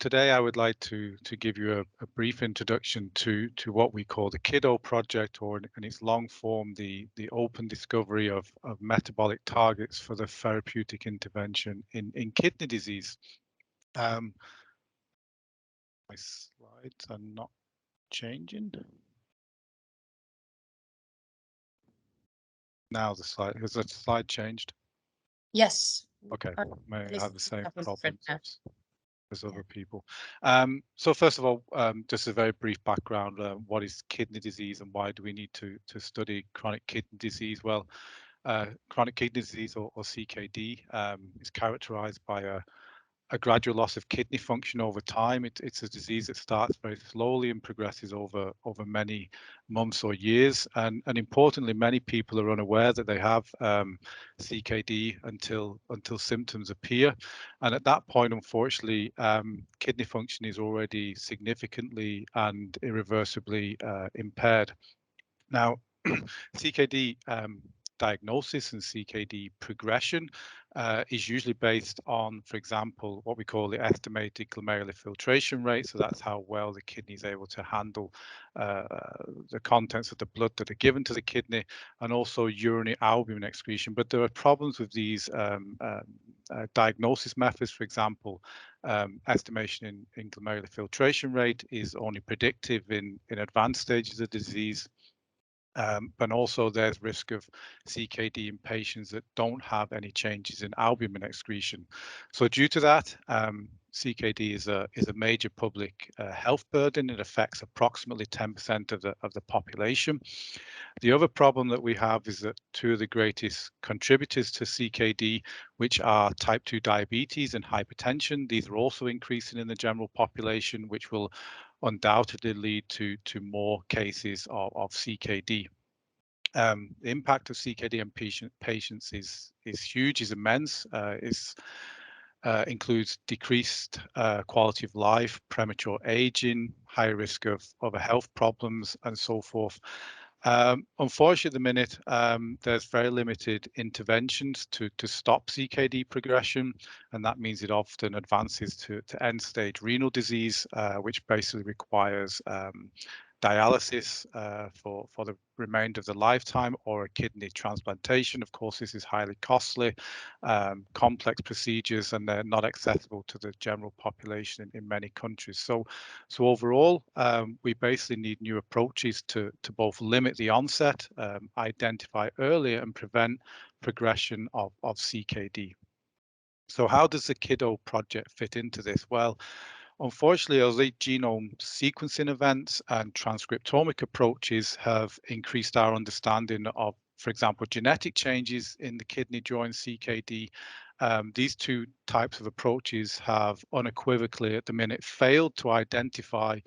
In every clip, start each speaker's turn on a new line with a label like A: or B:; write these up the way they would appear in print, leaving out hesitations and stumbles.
A: today I would like to give you a brief introduction to what we call the KidDO project, or in its long form, the open discovery of metabolic targets for the therapeutic intervention in kidney disease. My slides are not changing. Now the slide, has the slide changed?
B: Yes.
A: Okay, may
B: At least
A: have the same
B: that was
A: problems
B: different.
A: as other people. So first of all, just a very brief background, what is kidney disease and why do we need to study chronic kidney disease? Well, chronic kidney disease, or CKD, is characterized by a gradual loss of kidney function over time. It's a disease that starts very slowly and progresses over many months or years. And importantly, many people are unaware that they have CKD until symptoms appear. And at that point, unfortunately, kidney function is already significantly and irreversibly impaired. Now, CKD diagnosis and CKD progression is usually based on, for example, what we call the estimated glomerular filtration rate. So that's how well the kidney is able to handle the contents of the blood that are given to the kidney, and also urinary albumin excretion. But there are problems with these diagnosis methods. For example, estimation in glomerular filtration rate is only predictive in advanced stages of disease. But also there's risk of CKD in patients that don't have any changes in albumin excretion. So due to that, CKD is a major public health burden. It affects approximately 10% of the population. The other problem that we have is that two of the greatest contributors to CKD, which are type 2 diabetes and hypertension, these are also increasing in the general population, which will undoubtedly lead to more cases of CKD. The impact of CKD on patients is huge, is immense. Includes decreased quality of life, premature aging, high risk of health problems, and so forth. Unfortunately, at the minute, there's very limited interventions to stop CKD progression, and that means it often advances to end-stage renal disease, which basically requires dialysis for the remainder of the lifetime, or a kidney transplantation. Of course, this is highly costly, complex procedures, and they're not accessible to the general population in many countries. So overall, we basically need new approaches to both limit the onset, identify earlier, and prevent progression of CKD. So how does the KidDO project fit into this? Well, unfortunately, although genome sequencing events and transcriptomic approaches have increased our understanding of, for example, genetic changes in the kidney during CKD, these two types of approaches have unequivocally at the minute failed to identify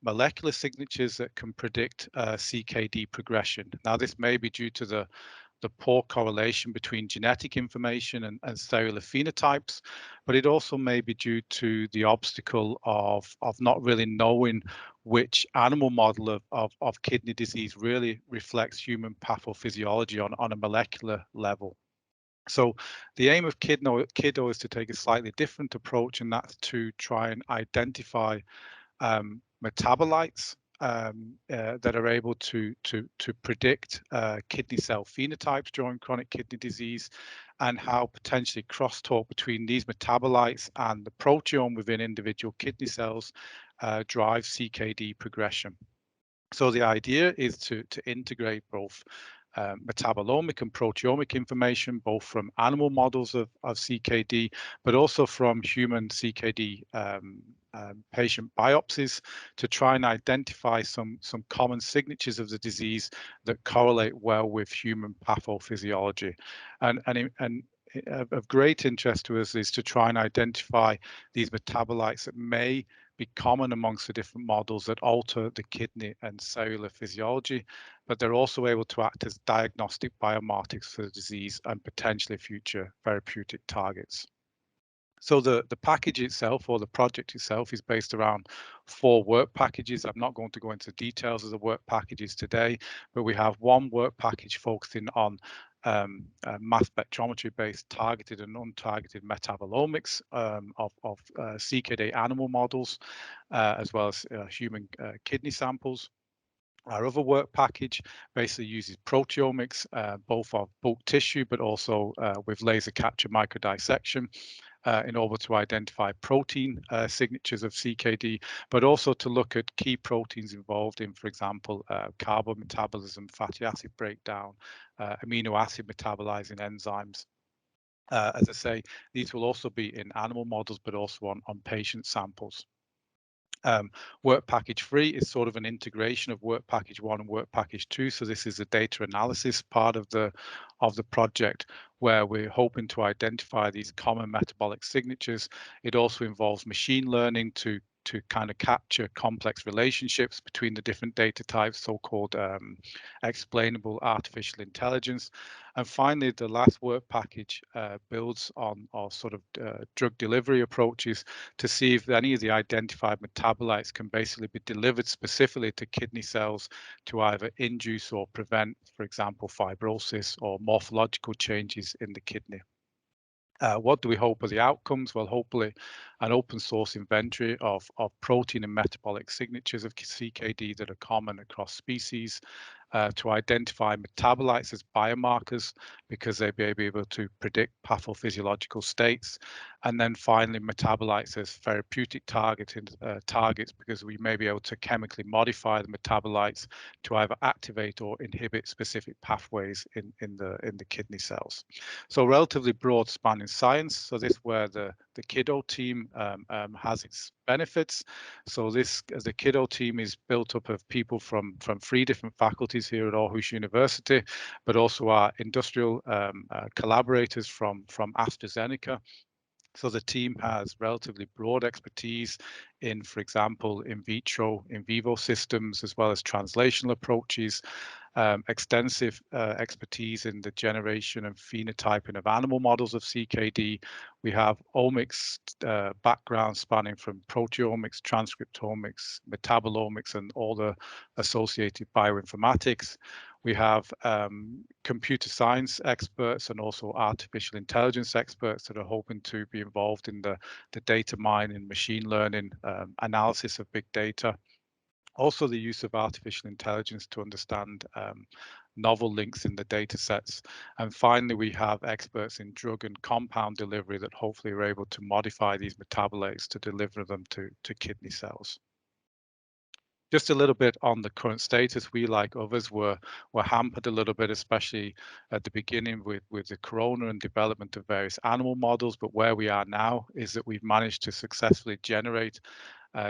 A: molecular signatures that can predict CKD progression. Now, this may be due to the poor correlation between genetic information and cellular phenotypes, but it also may be due to the obstacle of not really knowing which animal model of kidney disease really reflects human pathophysiology on a molecular level. So the aim of KidDO is to take a slightly different approach, and that's to try and identify metabolites that are able to predict kidney cell phenotypes during chronic kidney disease, and how potentially crosstalk between these metabolites and the proteome within individual kidney cells drives CKD progression. So the idea is to integrate both metabolomic and proteomic information, both from animal models of CKD, but also from human CKD patient biopsies, to try and identify some common signatures of the disease that correlate well with human pathophysiology. And of great interest to us is to try and identify these metabolites that may be common amongst the different models that alter the kidney and cellular physiology, but they're also able to act as diagnostic biomarkers for the disease and potentially future therapeutic targets. So the package itself, or the project itself, is based around 4 work packages. I'm not going to go into details of the work packages today, but we have one work package focusing on mass spectrometry-based targeted and untargeted metabolomics of CKD animal models, as well as human kidney samples. Our other work package basically uses proteomics, both of bulk tissue, but also with laser capture microdissection, in order to identify protein signatures of CKD, but also to look at key proteins involved in, for example, carbon metabolism, fatty acid breakdown, amino acid metabolizing enzymes. As I say, these will also be in animal models, but also on patient samples. Work package 3 is sort of an integration of work package 1 and work package 2. So this is a data analysis part of the project, where we're hoping to identify these common metabolic signatures. It also involves machine learning to kind of capture complex relationships between the different data types, so-called explainable artificial intelligence. And finally, the last work package builds on our sort of drug delivery approaches to see if any of the identified metabolites can basically be delivered specifically to kidney cells to either induce or prevent, for example, fibrosis or morphological changes in the kidney. What do we hope are the outcomes? Well, hopefully an open source inventory of protein and metabolic signatures of CKD that are common across species, to identify metabolites as biomarkers because they may be able to predict pathophysiological states. And then finally, metabolites as therapeutic targets because we may be able to chemically modify the metabolites to either activate or inhibit specific pathways in the kidney cells. So relatively broad spanning science. So this is where the KidDO team has its benefits. So this, as the KidDO team, is built up of people from 3 different faculties here at Aarhus University, but also our industrial collaborators from AstraZeneca. So the team has relatively broad expertise in, for example, in vitro, in vivo systems, as well as translational approaches, extensive expertise in the generation and phenotyping of animal models of CKD. We have omics background spanning from proteomics, transcriptomics, metabolomics, and all the associated bioinformatics. We have computer science experts and also artificial intelligence experts that are hoping to be involved in the data mining, machine learning, analysis of big data. Also the use of artificial intelligence to understand novel links in the data sets. And finally, we have experts in drug and compound delivery that hopefully are able to modify these metabolites to deliver them to kidney cells. Just a little bit on the current status. We, like others, were hampered a little bit, especially at the beginning with the corona and development of various animal models. But where we are now is that we've managed to successfully generate,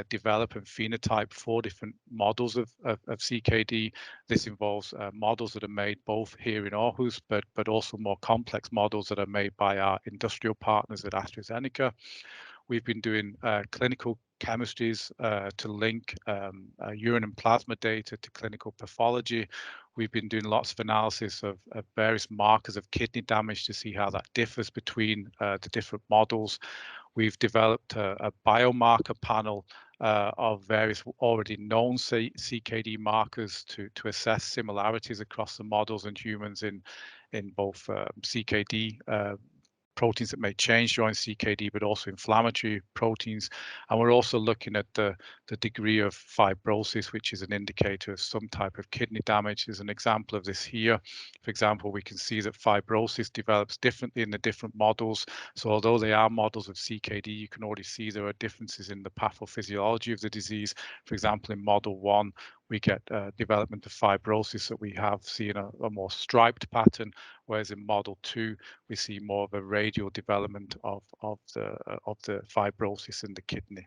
A: develop and phenotype 4 different models of CKD. This involves models that are made both here in Aarhus, but also more complex models that are made by our industrial partners at AstraZeneca. We've been doing clinical chemistries to link urine and plasma data to clinical pathology. We've been doing lots of analysis of various markers of kidney damage to see how that differs between the different models. We've developed a biomarker panel of various already known CKD markers to assess similarities across the models and humans in both CKD proteins that may change during CKD, but also inflammatory proteins. And we're also looking at the degree of fibrosis, which is an indicator of some type of kidney damage. There's an example of this here. For example, we can see that fibrosis develops differently in the different models. So although they are models of CKD, you can already see there are differences in the pathophysiology of the disease. For example, in model 1, we get development of fibrosis that we have seen a more striped pattern, whereas in model 2, we see more of a radial development of the fibrosis in the kidney.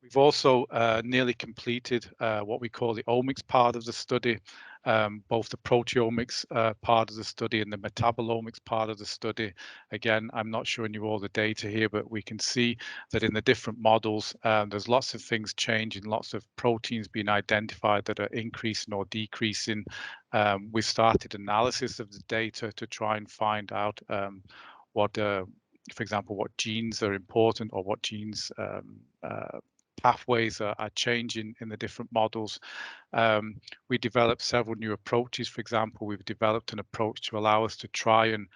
A: We've also nearly completed what we call the omics part of the study, both the proteomics part of the study and the metabolomics part of the study. Again, I'm not showing you all the data here, but we can see that in the different models, there's lots of things changing, lots of proteins being identified that are increasing or decreasing. We started analysis of the data to try and find out what, for example, what genes are important or what genes pathways are changing in the different models. We developed several new approaches. For example, we've developed an approach to allow us to try and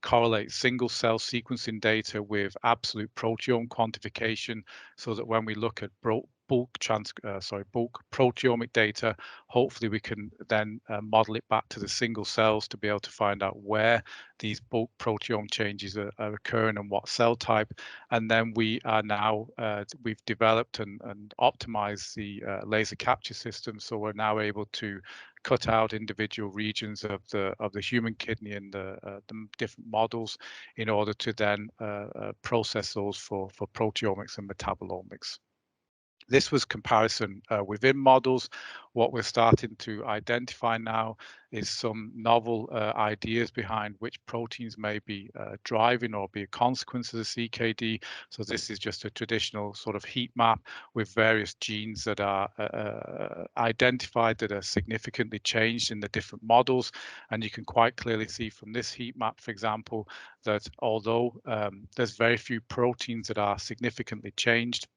A: correlate single cell sequencing data with absolute proteome quantification, so that when we look at bulk proteomic data, hopefully we can then model it back to the single cells to be able to find out where these bulk proteome changes are occurring and what cell type. And then we are now we've developed and optimized the laser capture system, so we're now able to cut out individual regions of the human kidney and the different models in order to then process those for proteomics and metabolomics. This was comparison within models. What we're starting to identify now is some novel ideas behind which proteins may be driving or be a consequence of the CKD. So this is just a traditional sort of heat map with various genes that are identified that are significantly changed in the different models. And you can quite clearly see from this heat map, for example, that although there's very few proteins that are significantly changed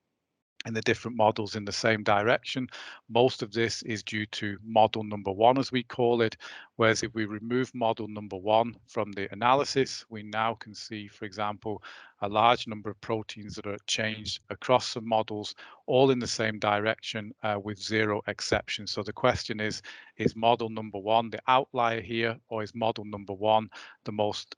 A: in the different models in the same direction, most of this is due to model number one, as we call it. Whereas if we remove model number one from the analysis, we now can see, for example, a large number of proteins that are changed across some models, all in the same direction with zero exceptions. So the question is model number one the outlier here, or is model number one the most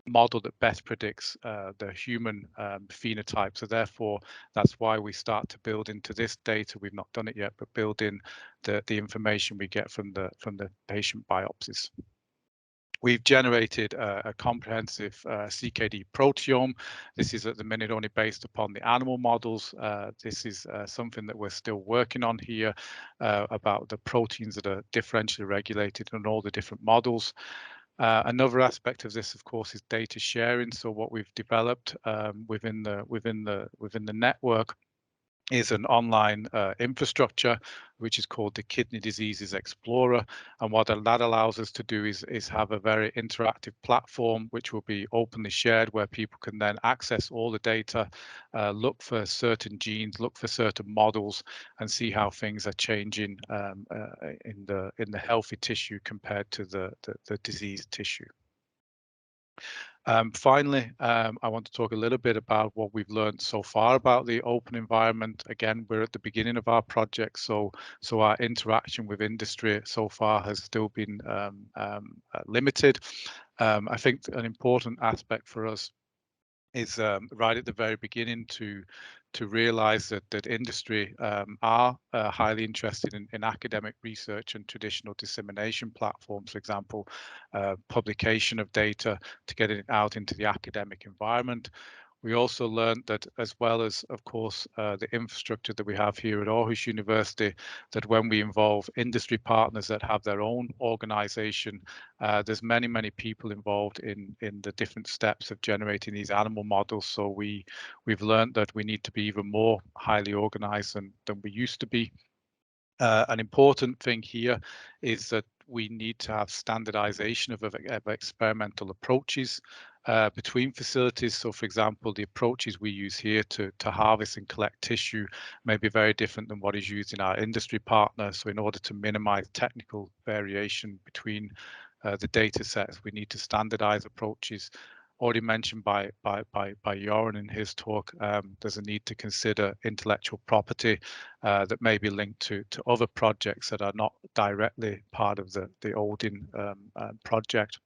A: model that best predicts the human phenotype? So therefore, that's why we start to build into this data. We've not done it yet, but build in the information we get from the patient biopsies. We've generated a comprehensive CKD proteome. This is at the minute only based upon the animal models. This is something that we're still working on here about the proteins that are differentially regulated in all the different models. Another aspect of this, of course, is data sharing. So what we've developed within the network is an online infrastructure, which is called the Kidney Diseases Explorer. And what that allows us to do is have a very interactive platform, which will be openly shared, where people can then access all the data, look for certain genes, look for certain models, and see how things are changing in the healthy tissue compared to the diseased tissue. Finally, I want to talk a little bit about what we've learned so far about the open environment. Again, we're at the beginning of our project, so our interaction with industry so far has still been limited. I think an important aspect for us is right at the very beginning to realize that industry are highly interested in academic research and traditional dissemination platforms, for example, publication of data to get it out into the academic environment. We also learned that, as well as, of course, the infrastructure that we have here at Aarhus University, that when we involve industry partners that have their own organization, there's many people involved in the different steps of generating these animal models. So we've learned that we need to be even more highly organized than we used to be. An important thing here is that we need to have standardization of experimental approaches between facilities. So, for example, the approaches we use here to harvest and collect tissue may be very different than what is used in our industry partner. So in order to minimize technical variation between the data sets, we need to standardize approaches. Already mentioned by Joran in his talk, there's a need to consider intellectual property that may be linked to other projects that are not directly part of the ODIN project.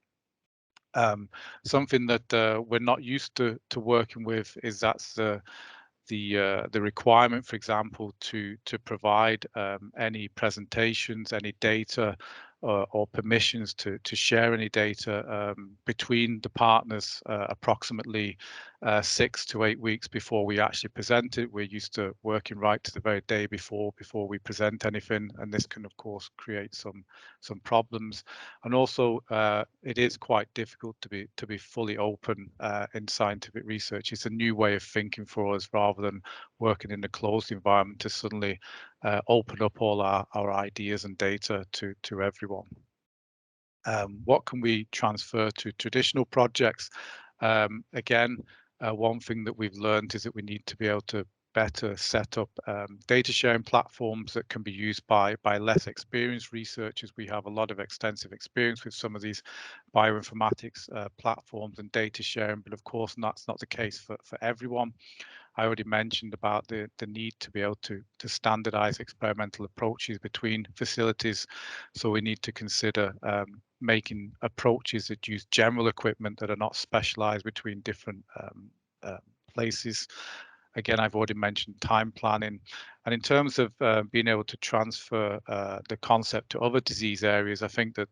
A: Something that we're not used to working with is that's the requirement, for example, to provide any presentations, any data, or permissions to share any data between the partners approximately 6 to 8 weeks before we actually present it. We're used to working right to the very day before we present anything, and this can, of course, create some problems. And also, it is quite difficult to be fully open in scientific research. It's a new way of thinking for us, rather than working in a closed environment, to suddenly open up all our ideas and data to everyone. What can we transfer to traditional projects? Again, one thing that we've learned is that we need to be able to better set up data sharing platforms that can be used by less experienced researchers. We have a lot of extensive experience with some of these bioinformatics platforms and data sharing, but of course that's not the case for everyone. I already mentioned about the need to be able to standardize experimental approaches between facilities. So we need to consider making approaches that use general equipment that are not specialized between different places. Again, I've already mentioned time planning. And in terms of being able to transfer the concept to other disease areas, I think that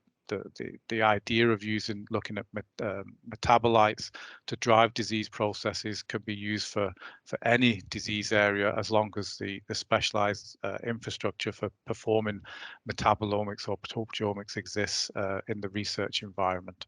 A: the idea of looking at metabolites to drive disease processes can be used for any disease area, as long as the specialized infrastructure for performing metabolomics or proteomics exists in the research environment.